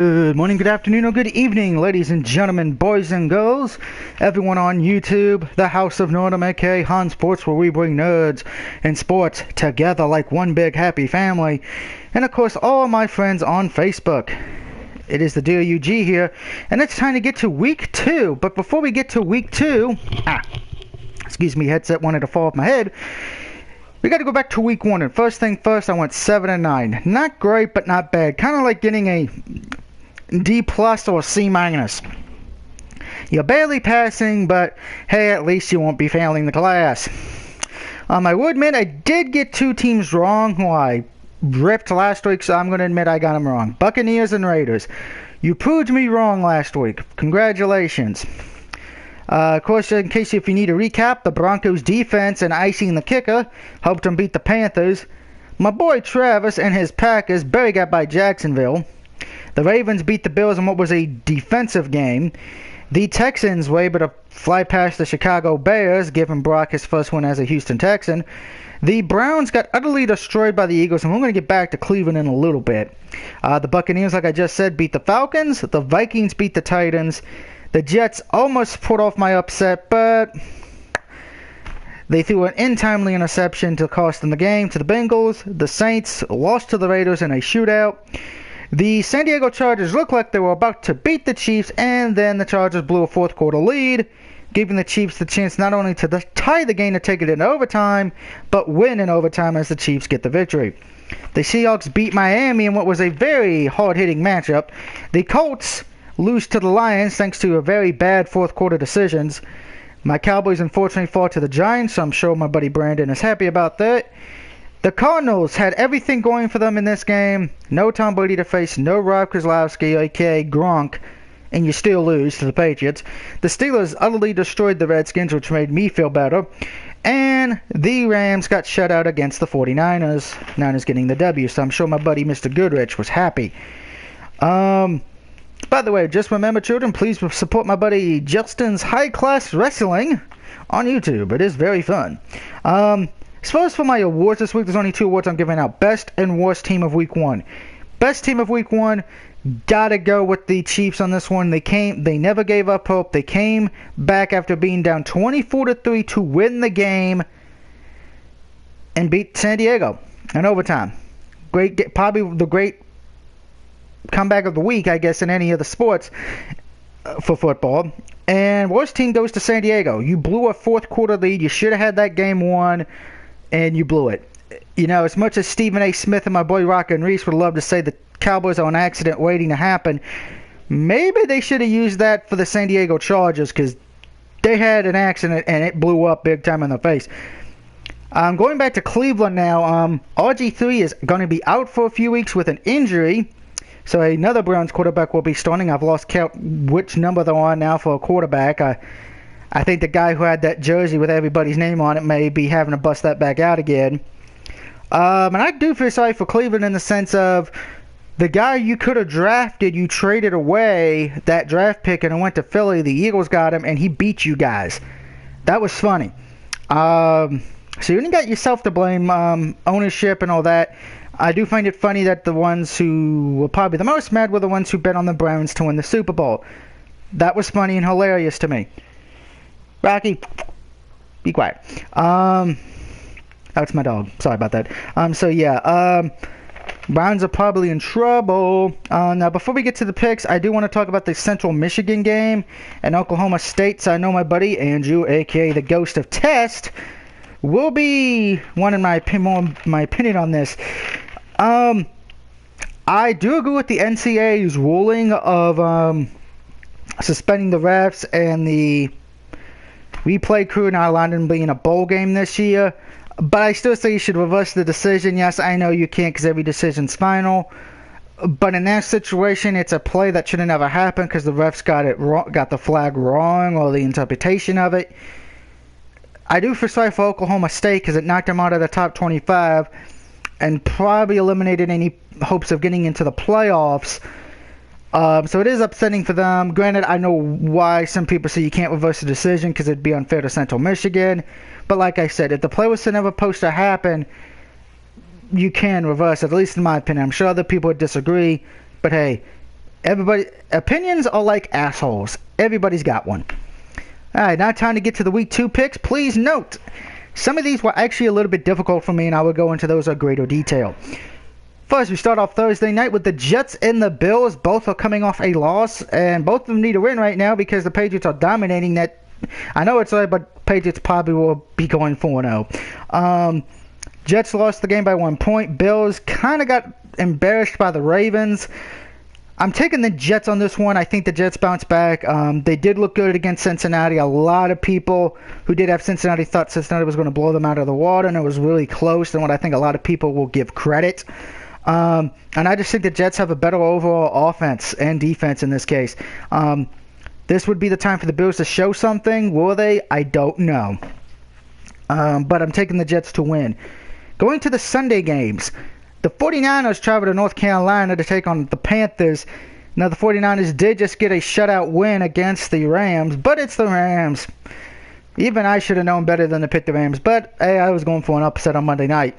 Good morning, good afternoon, or good evening, ladies and gentlemen, boys and girls, everyone on YouTube, the House of Nerdum, aka Han Sports, where we bring nerds and sports together like one big happy family, and of course all my friends on Facebook. It is the DOUG here, and it's time to get to week 2, but before we get to week 2, excuse me, headset wanted to fall off my head. We got to go back to week 1, and first thing first, I went 7-9. Not great, but not bad. Kind of like getting a D plus or C minus. You're barely passing, but hey, at least you won't be failing the class. I will admit I did get 2 teams wrong who I ripped last week, so I'm going to admit I got them wrong. Buccaneers and Raiders. You proved me wrong last week. Congratulations. Of course, in case if you need a recap, the Broncos defense and icing the kicker helped them beat the Panthers. My boy Travis and his Packers barely got by Jacksonville. The Ravens beat the Bills in what was a defensive game. The Texans were able to fly past the Chicago Bears, giving Brock his first win as a Houston Texan. The Browns got utterly destroyed by the Eagles, and we're going to get back to Cleveland in a little bit. The Buccaneers, like I just said, beat the Falcons. The Vikings beat the Titans. The Jets almost pulled off my upset, but they threw an untimely interception to cost them the game to the Bengals. The Saints lost to the Raiders in a shootout. The San Diego Chargers looked like they were about to beat the Chiefs, and then the Chargers blew a fourth quarter lead, giving the Chiefs the chance not only to tie the game to take it into overtime, but win in overtime as the Chiefs get the victory. The Seahawks beat Miami in what was a very hard-hitting matchup. The Colts lose to the Lions thanks to a very bad fourth quarter decisions. My Cowboys unfortunately fall to the Giants, so I'm sure my buddy Brandon is happy about that. The Cardinals had everything going for them in this game. No Tom Brady to face, no Rob Kozlowski, a.k.a. Gronk, and you still lose to the Patriots. The Steelers utterly destroyed the Redskins, which made me feel better. And the Rams got shut out against the 49ers. Niners getting the W, so I'm sure my buddy Mr. Goodrich was happy. By the way, just remember, children, please support my buddy Justin's High Class Wrestling on YouTube. It is very fun. As far as for my awards this week, there's only 2 awards I'm giving out. Best and worst team of week 1. Best team of week 1, gotta go with the Chiefs on this one. They never gave up hope. They came back after being down 24-3 to win the game and beat San Diego in overtime. Probably the great comeback of the week, I guess, in any of the sports for football. And worst team goes to San Diego. You blew a fourth quarter lead. You should have had that game won, and you blew it. You know, as much as Stephen A. Smith and my boy Rockin' Reese would love to say the Cowboys are an accident waiting to happen, maybe they should have used that for the San Diego Chargers, because they had an accident and it blew up big time in the face. Going back to Cleveland now, RG3 is going to be out for a few weeks with an injury. So another Browns quarterback will be starting. I've lost count which number they're on now for a quarterback. I think the guy who had that jersey with everybody's name on it may be having to bust that back out again. And I do feel sorry for Cleveland in the sense of the guy you could have drafted, you traded away that draft pick and it went to Philly. The Eagles got him and he beat you guys. That was funny. So you only got yourself to blame, ownership and all that. I do find it funny that the ones who were probably the most mad were the ones who bet on the Browns to win the Super Bowl. That was funny and hilarious to me. Rocky, be quiet. That's my dog. Sorry about that. Browns are probably in trouble. Now, before we get to the picks, I do want to talk about the Central Michigan game and Oklahoma State. So I know my buddy Andrew, a.k.a. the Ghost of Test, will be wanting my opinion on this. I do agree with the NCAA's ruling of suspending the refs and the replay crew not allowing them to be in a bowl game this year. But I still say you should reverse the decision. Yes, I know you can't because every decision's final. But in that situation, it's a play that should have never happened because the refs got the flag wrong or the interpretation of it. I do feel sorry for Oklahoma State because it knocked them out of the top 25 and probably eliminated any hopes of getting into the playoffs. So it is upsetting for them. Granted, I know why some people say you can't reverse the decision because it'd be unfair to Central Michigan. But like I said, if the play was never supposed to happen, you can reverse it, at least in my opinion. I'm sure other people would disagree. But hey, Opinions are like assholes. Everybody's got one. Alright, now time to get to the Week 2 picks. Please note, some of these were actually a little bit difficult for me, and I will go into those in greater detail. First, we start off Thursday night with the Jets and the Bills. Both are coming off a loss, and both of them need a win right now because the Patriots are dominating that. I know it's late, but Patriots probably will be going 4-0. Jets lost the game by 1 point. Bills kind of got embarrassed by the Ravens. I'm taking the Jets on this one. I think the Jets bounce back. They did look good against Cincinnati. A lot of people who did have Cincinnati thought Cincinnati was going to blow them out of the water, and it was really close than what I think a lot of people will give credit. And I just think the Jets have a better overall offense and defense in this case. This would be the time for the Bills to show something. Will they? I don't know. But I'm taking the Jets to win. Going to the Sunday games. The 49ers travel to North Carolina to take on the Panthers. Now, the 49ers did just get a shutout win against the Rams, but it's the Rams. Even I should have known better than to pick the Rams, but hey, I was going for an upset on Monday night.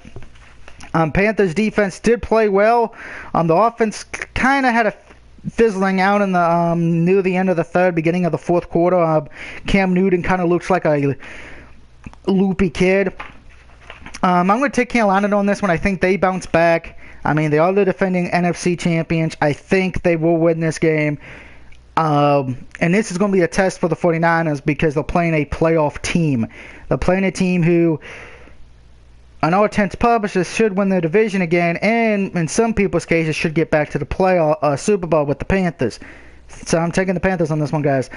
Panthers defense did play well. The offense kind of had a fizzling out in the near the end of the third, beginning of the fourth quarter. Cam Newton kind of looks like a loopy kid. I'm going to take Carolina on this one. I think they bounce back. I mean, they are the defending NFC champions. I think they will win this game. And this is going to be a test for the 49ers because they're playing a playoff team. They're playing a team who, on all intents and purposes, should win their division again, and in some people's cases, should get back to the playoff Super Bowl with the Panthers. So I'm taking the Panthers on this one, guys.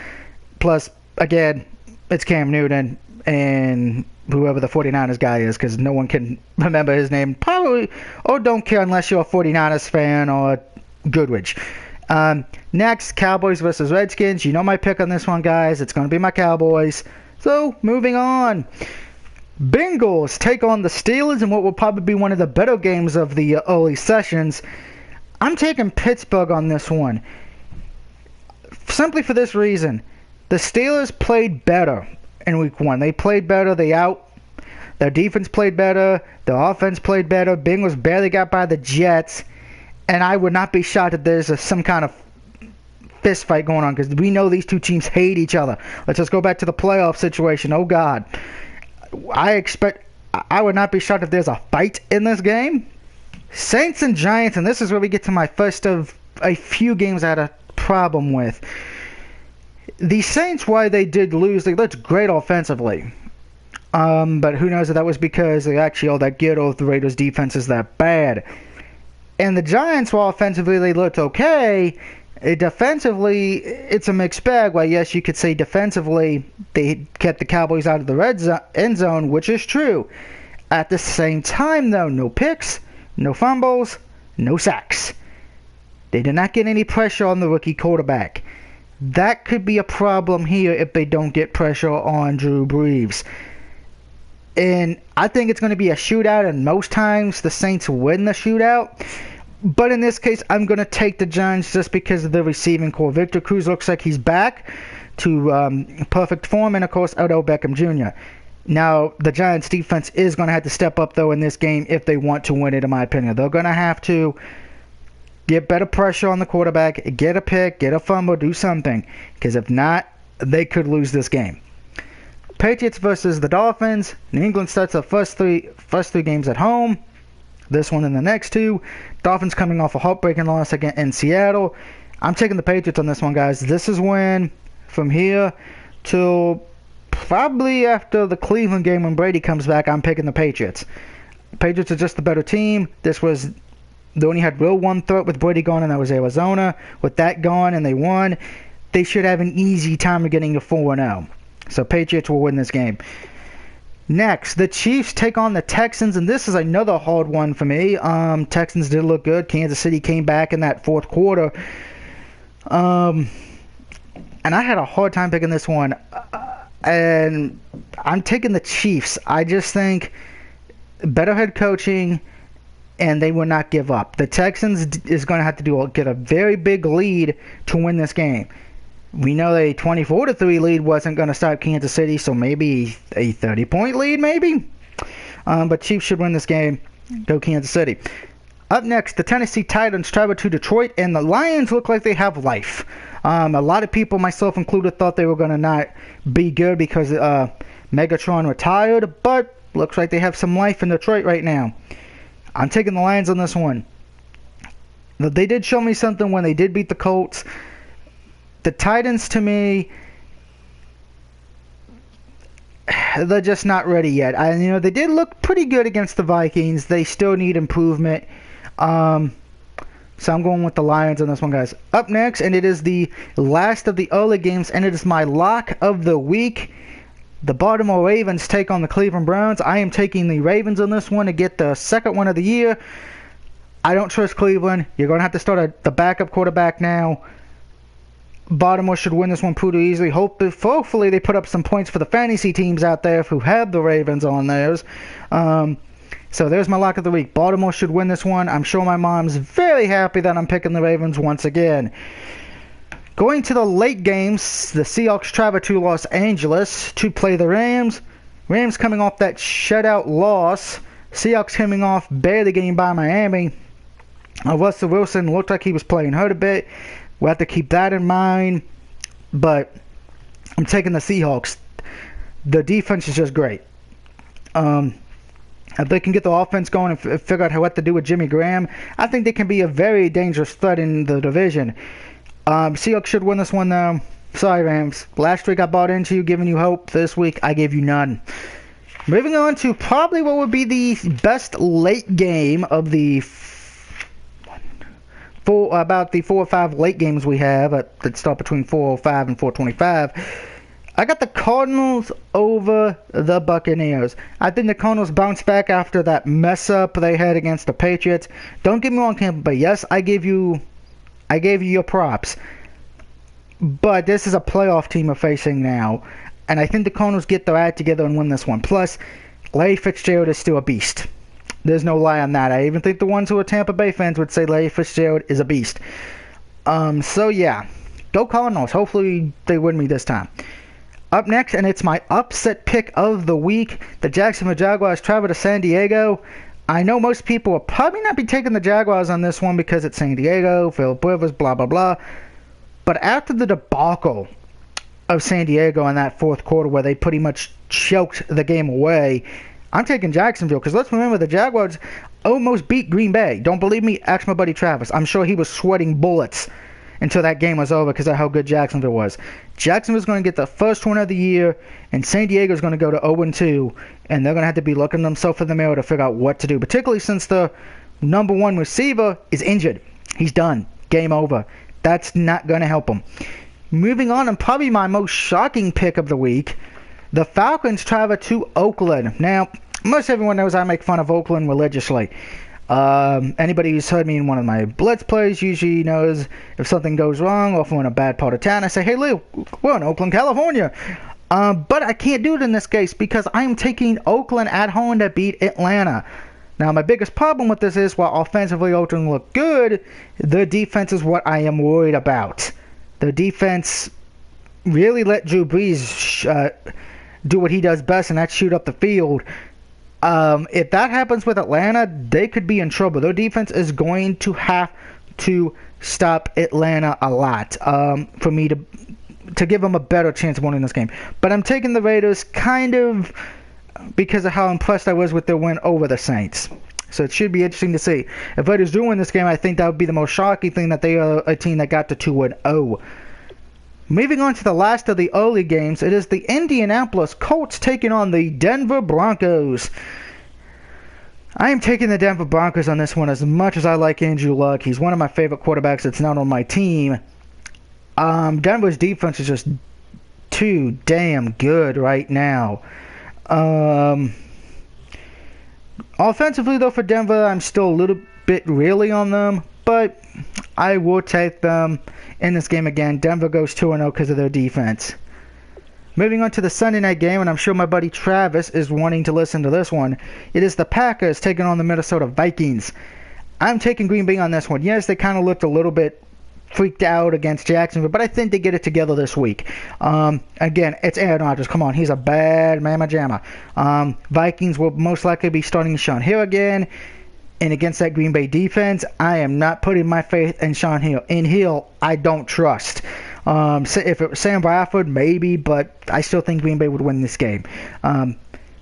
Plus, again, it's Cam Newton and whoever the 49ers guy is, because no one can remember his name. Probably, or don't care unless you're a 49ers fan or Goodrich. Next, Cowboys versus Redskins. You know my pick on this one, guys. It's going to be my Cowboys. So, moving on. Bengals take on the Steelers in what will probably be one of the better games of the early sessions. I'm taking Pittsburgh on this one. Simply for this reason. The Steelers played better in week 1. They played better. Their defense played better. Their offense played better. Bengals barely got by the Jets. And I would not be shocked if there's some kind of fist fight going on, because we know these two teams hate each other. Let's just go back to the playoff situation. Oh, God. I would not be shocked if there's a fight in this game. Saints and Giants, and this is where we get to my first of a few games I had a problem with. The Saints, why they did lose, they looked great offensively. But who knows if that was because they actually all that good, or if the Raiders' defense is that bad. And the Giants, while offensively they looked okay, defensively it's a mixed bag. Well, yes, you could say defensively they kept the Cowboys out of the end zone, which is true. At the same time, though, no picks, no fumbles, no sacks. They did not get any pressure on the rookie quarterback. That could be a problem here if they don't get pressure on Drew Brees. And I think it's going to be a shootout, and most times the Saints win the shootout. But in this case, I'm going to take the Giants just because of the receiving core. Victor Cruz looks like he's back to perfect form, and of course, Odell Beckham Jr. Now, the Giants' defense is going to have to step up, though, in this game if they want to win it, in my opinion. They're going to have to get better pressure on the quarterback, get a pick, get a fumble, do something. Because if not, they could lose this game. Patriots versus the Dolphins. New England starts the first three games at home. This one and the next two. Dolphins coming off a heartbreaking loss again in Seattle. I'm taking the Patriots on this one, guys. This is when, from here till probably after the Cleveland game when Brady comes back, I'm picking the Patriots. Patriots are just the better team. They only had real one threat with Brady gone, and that was Arizona. With that gone and they won, they should have an easy time of getting to 4-0. So Patriots will win this game. Next, the Chiefs take on the Texans, and this is another hard one for me. Texans did look good. Kansas City came back in that fourth quarter. And I had a hard time picking this one. And I'm taking the Chiefs. I just think better head coaching, and they will not give up. The Texans is going to have to get a very big lead to win this game. We know a 24-3 lead wasn't going to stop Kansas City, so maybe a 30-point lead, maybe. But Chiefs should win this game. Go Kansas City. Up next, the Tennessee Titans travel to Detroit, and the Lions look like they have life. A lot of people, myself included, thought they were going to not be good because Megatron retired, but looks like they have some life in Detroit right now. I'm taking the Lions on this one. They did show me something when they did beat the Colts. The Titans, to me, they're just not ready yet. They did look pretty good against the Vikings. They still need improvement. So I'm going with the Lions on this one, guys. Up next, and it is the last of the early games, and it is my lock of the week. The Baltimore Ravens take on the Cleveland Browns. I am taking the Ravens on this one to get the second one of the year. I don't trust Cleveland. You're going to have to start the backup quarterback now. Baltimore should win this one pretty easily. Hopefully they put up some points for the fantasy teams out there who have the Ravens on theirs. So there's my lock of the week. Baltimore should win this one. I'm sure my mom's very happy that I'm picking the Ravens once again. Going to the late games, the Seahawks travel to Los Angeles to play the Rams. Rams coming off that shutout loss. Seahawks coming off barely getting by Miami. Russell Wilson looked like he was playing hurt a bit. We'll have to keep that in mind. But I'm taking the Seahawks. The defense is just great. If they can get the offense going and figure out what to do with Jimmy Graham, I think they can be a very dangerous threat in the division. Seahawks should win this one, though. Sorry, Rams. Last week I bought into you, giving you hope. This week I gave you none. Moving on to probably what would be the best late game of the about the 4 or 5 late games we have that start between 4:05 and 4:25. I got the Cardinals over the Buccaneers. I think the Cardinals bounced back after that mess up they had against the Patriots. Don't get me wrong, Campbell, but yes, I gave you your props. But this is a playoff team we're facing now, and I think the Cardinals get their act together and win this one. Plus, Larry Fitzgerald is still a beast. There's no lie on that. I even think the ones who are Tampa Bay fans would say Larry Fitzgerald is a beast. So yeah, go Cardinals. Hopefully they win me this time. Up next, and it's my upset pick of the week, the Jacksonville Jaguars travel to San Diego. I know most people will probably not be taking the Jaguars on this one because it's San Diego, Philip Rivers, blah, blah, blah. But after the debacle of San Diego in that fourth quarter where they pretty much choked the game away, I'm taking Jacksonville because let's remember the Jaguars almost beat Green Bay. Don't believe me? Ask my buddy Travis. I'm sure he was sweating bullets until that game was over because of how good Jacksonville was. Jacksonville's going to get the first one of the year, and San Diego's going to go to 0-2, and they're going to have to be looking themselves in the mirror to figure out what to do, particularly since the number one receiver is injured. He's done. Game over. That's not going to help them. Moving on, and probably my most shocking pick of the week, the Falcons travel to Oakland. Now, most everyone knows I make fun of Oakland religiously. Anybody who's heard me in one of my Blitz plays usually knows if something goes wrong or if we're in a bad part of town, I say, hey, Lou, we're in Oakland, California. But I can't do it in this case because I'm taking Oakland at home to beat Atlanta. Now, my biggest problem with this is while offensively Oakland look good, their defense is what I am worried about. Their defense really let Drew Brees do what he does best, and that's shoot up the field. If that happens with Atlanta, they could be in trouble. Their defense is going to have to stop Atlanta a lot for me to give them a better chance of winning this game. But I'm taking the Raiders kind of because of how impressed I was with their win over the Saints. So it should be interesting to see. If Raiders do win this game, I think that would be the most shocking thing that they are a team that got to 2-0. Moving on to the last of the early games, it is the Indianapolis Colts taking on the Denver Broncos. I am taking the Denver Broncos on this one as much as I like Andrew Luck. He's one of my favorite quarterbacks that's not on my team. Denver's defense is just too damn good right now. Offensively, though, for Denver, I'm still a little bit reely on them, but I will take them in this game again. Denver goes 2-0 because of their defense. Moving on to the Sunday night game, and I'm sure my buddy Travis is wanting to listen to this one. It is the Packers taking on the Minnesota Vikings. I'm taking Green Bay on this one. Yes, they kind of looked a little bit freaked out against Jacksonville, but I think they get it together this week. Again, it's Aaron Rodgers. Come on, he's a bad mamma jamma. Vikings will most likely be starting Sean Hill again. And against that Green Bay defense, I am not putting my faith in Sean Hill. In Hill, I don't trust. If it was Sam Bradford, maybe, but I still think Green Bay would win this game.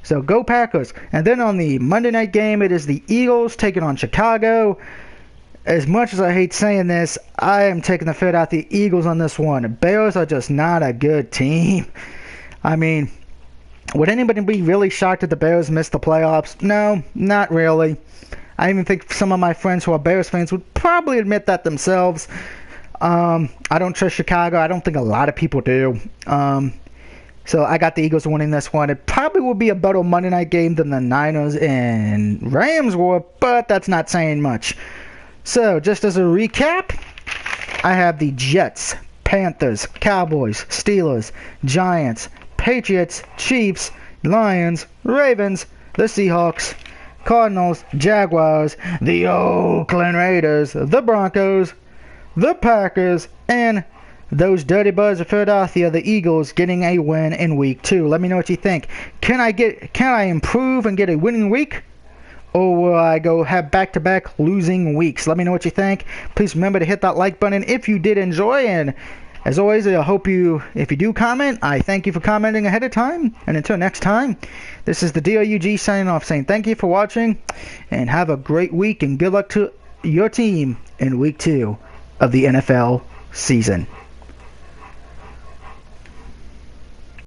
So go Packers. And then on the Monday night game, it is the Eagles taking on Chicago. As much as I hate saying this, I am taking the fit out the Eagles on this one. The Bears are just not a good team. I mean, would anybody be really shocked that the Bears missed the playoffs? No, not really. I even think some of my friends who are Bears fans would probably admit that themselves. I don't trust Chicago. I don't think a lot of people do. So I got the Eagles winning this one. It probably will be a better Monday night game than the Niners and Rams were, but that's not saying much. So just as a recap, I have the Jets, Panthers, Cowboys, Steelers, Giants, Patriots, Chiefs, Lions, Ravens, the Seahawks, Cardinals, Jaguars, the Oakland Raiders, the Broncos, the Packers, and those Dirty Birds of Philadelphia, the Eagles, getting a win in Week 2. Let me know what you think. Can I improve and get a winning week? Or will I go have back-to-back losing weeks? Let me know what you think. Please remember to hit that like button if you did enjoy. And as always, I hope if you do comment, I thank you for commenting ahead of time. And until next time, this is the DOUG signing off saying thank you for watching. And have a great week and good luck to your team in Week 2 of the NFL season.